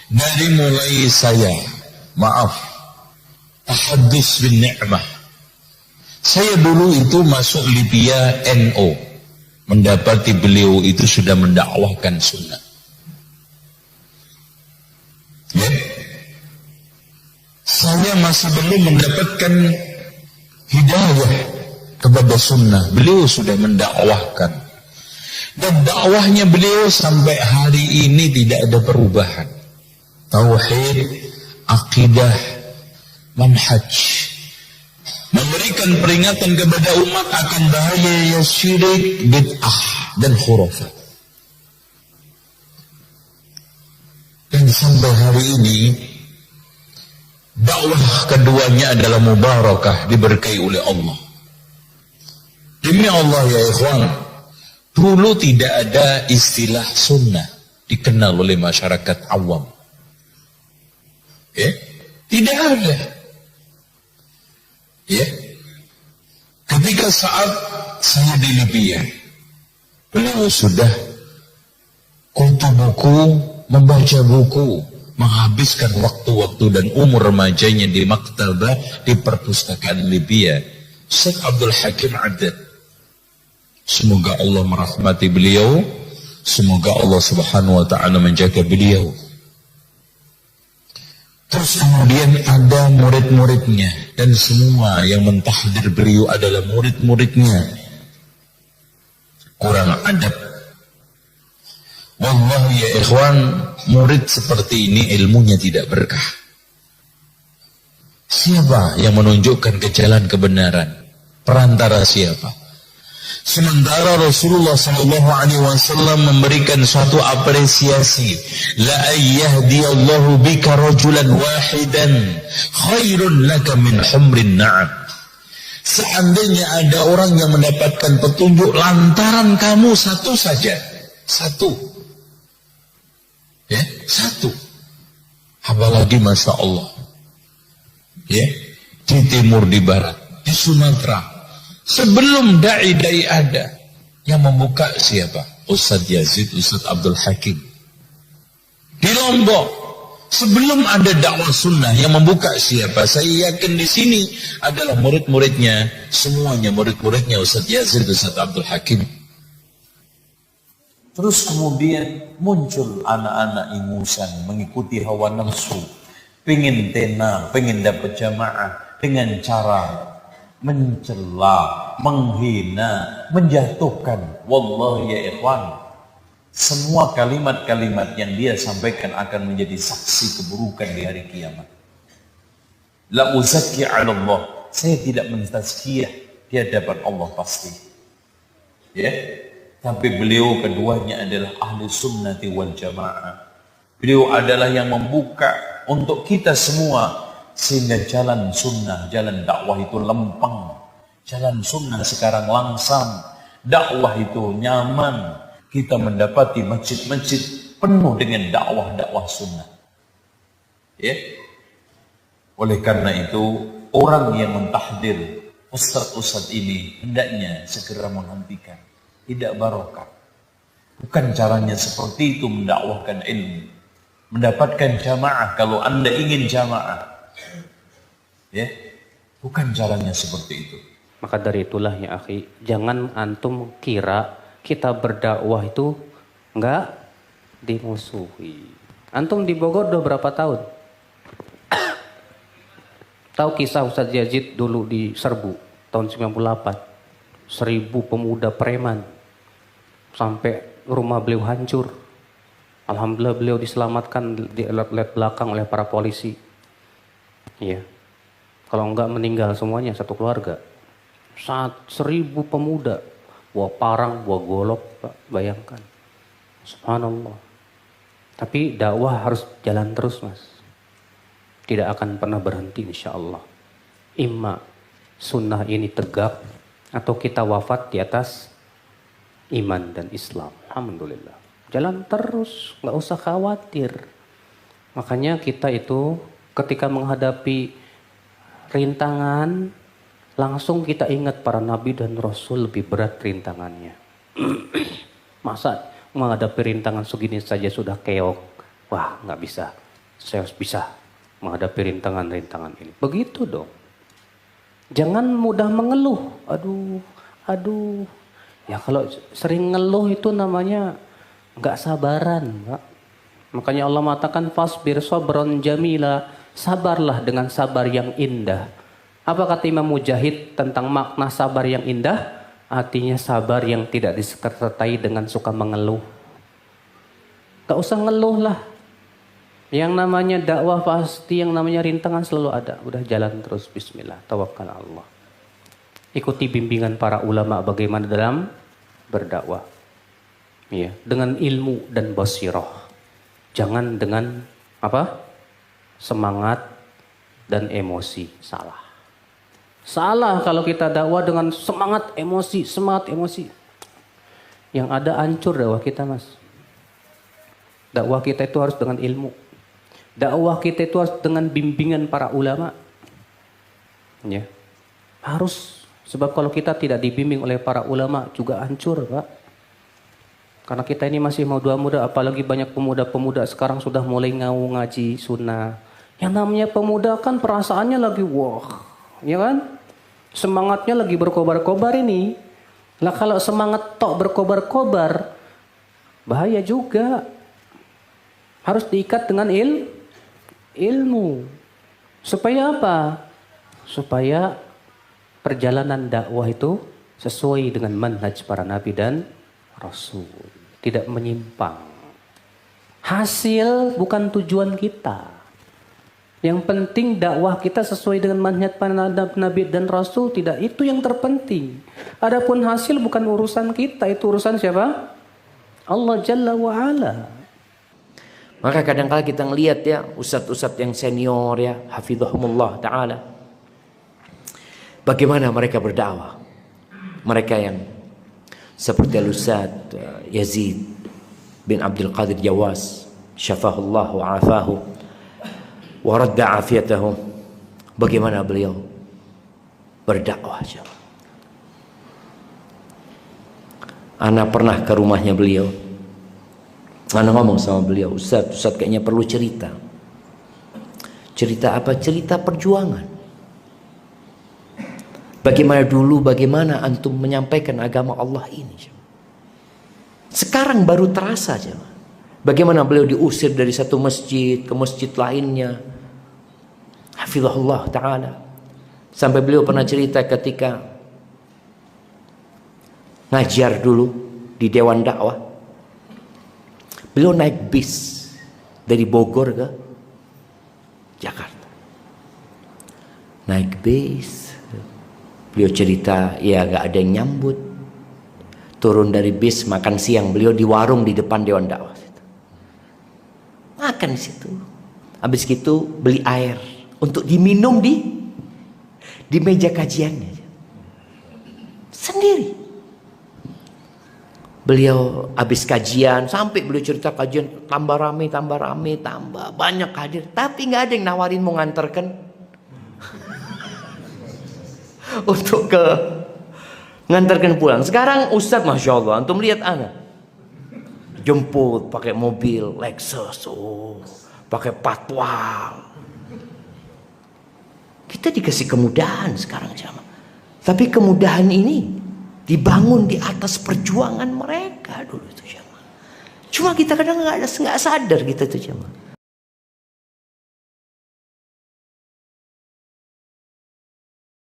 Dari mulai saya, maaf, tahaddus bin ni'mah. Saya dulu itu masuk Libya NO, mendapati beliau itu sudah mendakwahkan sunnah. Ya. Saya masih belum mendapatkan hidayah kepada sunnah. Beliau sudah mendakwahkan. Dan dakwahnya beliau sampai hari ini tidak ada perubahan. Tauhid, akidah, manhaj. Memberikan peringatan kepada umat akan bahaya syirik, bid'ah, dan khurafat. Dan sampai hari ini dakwah keduanya adalah mubarakah, diberkahi oleh Allah. Demi Allah ya ikhwan, dulu tidak ada istilah sunnah dikenal oleh masyarakat awam. Ya, tidak ada. Ya, ketika saat saya di Libya, beliau sudah kutu buku, membaca buku, menghabiskan waktu-waktu dan umur remajanya di maktabah, di perpustakaan Libya. Syekh Abdul Hakim Addad. Semoga Allah merahmati beliau, semoga Allah Subhanahu wa ta'ala menjaga beliau. Terus kemudian ada murid-muridnya, dan semua yang mentahdir beliau adalah murid-muridnya. Kurang adab. Wallahi ya ikhwan, murid seperti ini ilmunya tidak berkah. Siapa yang menunjukkan ke jalan kebenaran? Perantara siapa? Sementara Rasulullah SAW memberikan suatu apresiasi, la ayyahdiyallahu bika rajulan wahidan khairun laka min humrin na'am. Seandainya ada orang yang mendapatkan petunjuk lantaran kamu satu saja, satu, ya, satu, apalagi masya Allah, ya, di timur, di barat, di Sumatera. Sebelum dai-dai ada, yang membuka siapa? Ustadz Yazid, Ustadz Abdul Hakim. Di Lombok, sebelum ada dakwah sunnah, yang membuka siapa? Saya yakin di sini adalah murid-muridnya, semuanya murid-muridnya Ustadz Yazid, Ustadz Abdul Hakim. Terus kemudian muncul anak-anak ingusan mengikuti hawa nafsu, pengen tenar, pengen dapat jamaah dengan cara mencela, menghina, menjatuhkan. Wallahi ya ikhwan, semua kalimat-kalimat yang dia sampaikan akan menjadi saksi keburukan di hari kiamat. La uzakki 'ala Allah, saya tidak mentazkiyah di hadapan Allah pasti. Ya, tapi beliau keduanya adalah ahli sunnati wal jamaah. Beliau adalah yang membuka untuk kita semua, sehingga jalan sunnah, jalan dakwah itu lempeng. Jalan sunnah sekarang langsam, dakwah itu nyaman. Kita mendapati masjid-masjid penuh dengan dakwah-dakwah sunnah. Ya. Oleh karena itu, orang yang mentahdir ustadz-ustadz ini hendaknya segera menghentikan. Tidak barokah. Bukan caranya seperti itu mendakwahkan ilmu. Mendapatkan jamaah, kalau Anda ingin jamaah, ya, bukan caranya seperti itu. Maka dari itulah ya akhi, jangan antum kira kita berdakwah itu enggak dimusuhi. Antum di Bogor udah berapa tahun? Tahu kisah Ustadz Yazid dulu di Serbu tahun 98? 1000 pemuda preman sampai rumah beliau hancur. Alhamdulillah beliau diselamatkan di alat belakang oleh para polisi. Iya. Kalau enggak meninggal semuanya satu keluarga. 1000 pemuda, bawa parang, bawa golok, Pak, bayangkan. Subhanallah. Tapi dakwah harus jalan terus, Mas. Tidak akan pernah berhenti insya Allah. Imma sunnah ini tegak, atau kita wafat di atas iman dan Islam. Alhamdulillah. Jalan terus, nggak usah khawatir. Makanya kita itu ketika menghadapi rintangan, langsung kita ingat para nabi dan rasul lebih berat rintangannya. Masa menghadapi rintangan segini saja sudah keok? Wah, nggak bisa. saya harus bisa menghadapi rintangan-rintangan ini. Begitu dong. Jangan mudah mengeluh. Aduh. Ya kalau sering ngeluh itu namanya nggak sabaran, Pak. Makanya Allah mengatakan fasbir sabron jamila, sabarlah dengan sabar yang indah. Apa kata Imam Mujahid tentang makna sabar yang indah? Artinya sabar yang tidak disertai dengan suka mengeluh. Gak usah ngeluh lah. Yang namanya dakwah pasti, yang namanya rintangan selalu ada. Udah jalan terus, bismillah, tawakal Allah. Ikuti bimbingan para ulama bagaimana dalam berdakwah. Ya, dengan ilmu dan basirah. Jangan dengan apa? Semangat dan emosi. Salah kalau kita dakwah dengan semangat emosi. Yang ada hancur dakwah kita, Mas. Dakwah kita itu harus dengan ilmu. Dakwah kita itu harus dengan bimbingan para ulama. Ya. Harus. Sebab kalau kita tidak dibimbing oleh para ulama juga hancur, Pak. Karena kita ini masih muda-muda, apalagi banyak pemuda-pemuda sekarang sudah mulai ngaji sunnah. Yang namanya pemuda kan perasaannya lagi wah, ya kan? Semangatnya lagi berkobar-kobar ini. Lah kalau semangat tok berkobar-kobar, bahaya juga. Harus diikat dengan ilmu. Supaya apa? Supaya perjalanan dakwah itu sesuai dengan manhaj para nabi dan rasul. Tidak menyimpang. Hasil bukan tujuan kita. Yang penting dakwah kita sesuai dengan manhaj para nabi dan rasul, tidak itu yang terpenting. Adapun hasil bukan urusan kita, itu urusan siapa? Allah Jalla wa Ala. Maka kadang-kala kita ngelihat ya ustadz-ustadz yang senior ya, hafizahumullah ta'ala, bagaimana mereka berdakwah. Mereka yang seperti Al-Ustadz Yazid bin Abdul Qadir Jawas, syafahullah wa afahu wa radda afiyatahu. Bagaimana beliau berdakwah. Ana pernah ke rumahnya beliau. Ana ngomong sama beliau, Ustaz kayaknya perlu cerita. Cerita apa? Cerita perjuangan. Bagaimana antum menyampaikan agama Allah ini. Sekarang baru terasa. Bagaimana beliau diusir dari satu masjid ke masjid lainnya. Hafizahullah ta'ala. Sampai beliau pernah cerita ketika ngajar dulu di Dewan Dakwah. Beliau naik bis dari Bogor ke Jakarta. Naik bis. Beliau cerita, ya gak ada yang nyambut. Turun dari bis, makan siang. Beliau di warung di depan Dewan Dakwah. Makan di situ. Habis itu beli air untuk diminum di meja kajiannya. Sendiri. Beliau habis kajian, sampai beliau cerita kajian tambah rame, tambah banyak hadir. Tapi nggak ada yang nawarin mau nganterkan untuk nganterkan pulang. Sekarang Ustadz, masya Allah, antum lihat anak jemput pakai mobil Lexus, pakai patwal. Kita dikasih kemudahan sekarang sama. Tapi kemudahan ini dibangun di atas perjuangan mereka dulu itu, cuma kita kadang nggak sadar kita itu,